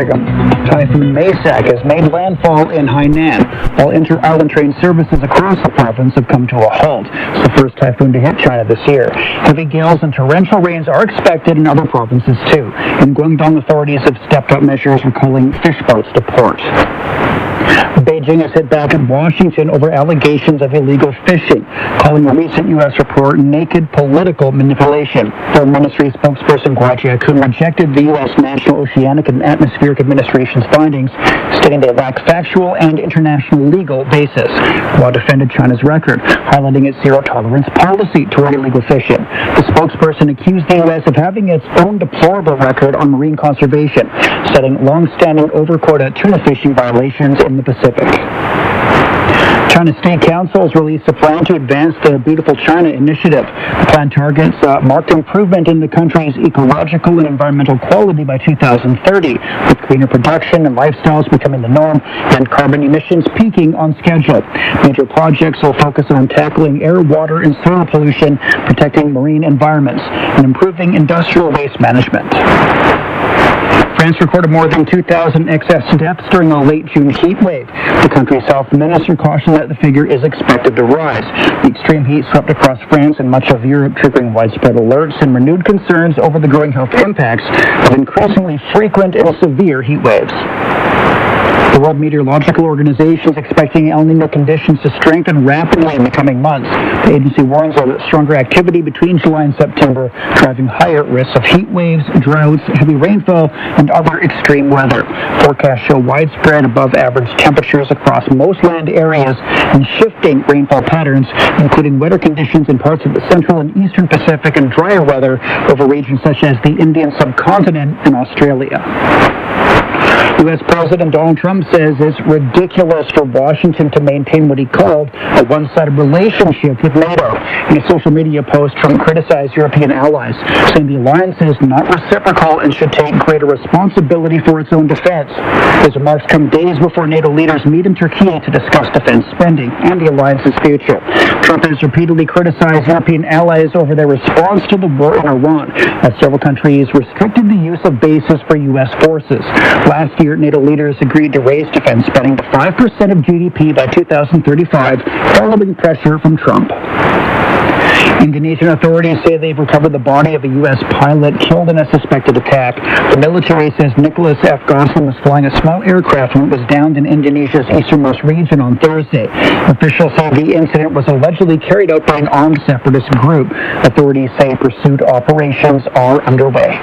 Typhoon Maysak has made landfall in Hainan, while inter-island train services across the province have come to a halt. It's the first typhoon to hit China this year. Heavy gales and torrential rains are expected in other provinces too. In Guangdong, authorities have stepped up measures recalling fish boats to port. Beijing has hit back at Washington over allegations of illegal fishing, calling a recent U.S. report naked political manipulation. Foreign Ministry spokesperson Guo Jiakun rejected the U.S. National Oceanic and Atmospheric Administration's findings, stating they lack factual and international legal basis. Guo defended China's record, highlighting its zero-tolerance policy toward illegal fishing. The spokesperson accused the U.S. of having its own deplorable record on marine conservation, citing long-standing over-quota tuna fishing violations in the Pacific. China State Council has released a plan to advance the Beautiful China initiative. The plan targets marked improvement in the country's ecological and environmental quality by 2030, with greener production and lifestyles becoming the norm and carbon emissions peaking on schedule. Major projects will focus on tackling air, water, and soil pollution, protecting marine environments, and improving industrial waste management. France recorded more than 2,000 excess deaths during a late June heat wave. The country's health minister cautioned that the figure is expected to rise. The extreme heat swept across France and much of Europe, triggering widespread alerts and renewed concerns over the growing health impacts of increasingly frequent and severe heat waves. The World Meteorological Organization is expecting El Nino conditions to strengthen rapidly in the coming months. The agency warns of stronger activity between July and September, driving higher risks of heat waves, droughts, heavy rainfall, and other extreme weather. Forecasts show widespread above-average temperatures across most land areas and shifting rainfall patterns, including wetter conditions in parts of the central and eastern Pacific and drier weather over regions such as the Indian subcontinent and Australia. U.S. President Donald Trump says it's ridiculous for Washington to maintain what he called a one-sided relationship with NATO. In a social media post, Trump criticized European allies, saying the alliance is not reciprocal and should take greater responsibility for its own defense. His remarks come days before NATO leaders meet in Turkey to discuss defense spending and the alliance's future. Trump has repeatedly criticized European allies over their response to the war in Iran, as several countries restricted the use of bases for U.S. forces. Last year, NATO leaders agreed to raise defense spending to 5% of GDP by 2035, following pressure from Trump. Indonesian authorities say they've recovered the body of a U.S. pilot killed in a suspected attack. The military says Nicholas F. Gosling was flying a small aircraft when it was downed in Indonesia's easternmost region on Thursday. Officials say the incident was allegedly carried out by an armed separatist group. Authorities say pursuit operations are underway.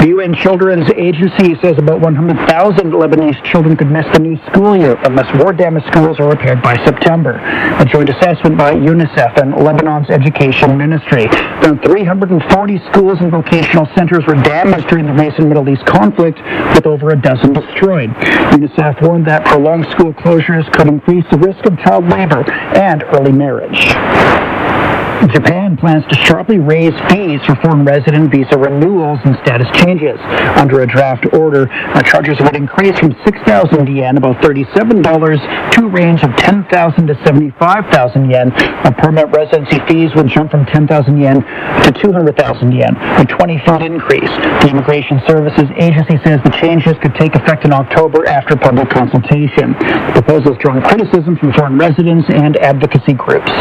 The UN Children's Agency says about 100,000 Lebanese children could miss the new school year unless war-damaged schools are repaired by September. A joint assessment by UNICEF and Lebanon's Education Ministry found 340 schools and vocational centers were damaged during the recent Middle East conflict, with over a dozen destroyed. UNICEF warned that prolonged school closures could increase the risk of child labor and early marriage. Japan plans to sharply raise fees for foreign resident visa renewals and status changes. Under a draft order, charges would increase from 6,000 yen, about $37, to a range of 10,000 to 75,000 yen. Permanent residency fees would jump from 10,000 yen to 200,000 yen, a 20-fold increase. The Immigration Services Agency says the changes could take effect in October after public consultation. The proposal is drawing criticism from foreign residents and advocacy groups.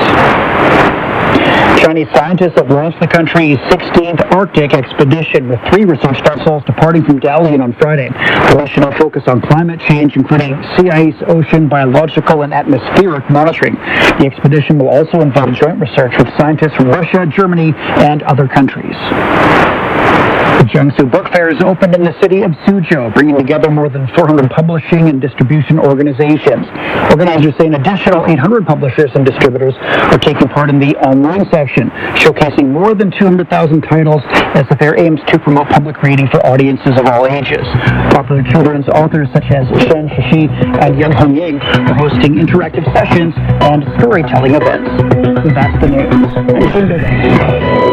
Chinese scientists have launched the country's 16th Arctic expedition, with 3 research vessels departing from Dalian on Friday. The mission will focus on climate change, including sea ice, ocean, biological, and atmospheric monitoring. The expedition will also involve joint research with scientists from Russia, Germany, and other countries. The Jiangsu Book Fair is opened in the city of Suzhou, bringing together more than 400 publishing and distribution organizations. Organizers say an additional 800 publishers and distributors are taking part in the online section, showcasing more than 200,000 titles, as the fair aims to promote public reading for audiences of all ages. Popular children's authors such as Shen Shishi and Yang Hongying are hosting interactive sessions and storytelling events. So that's the news.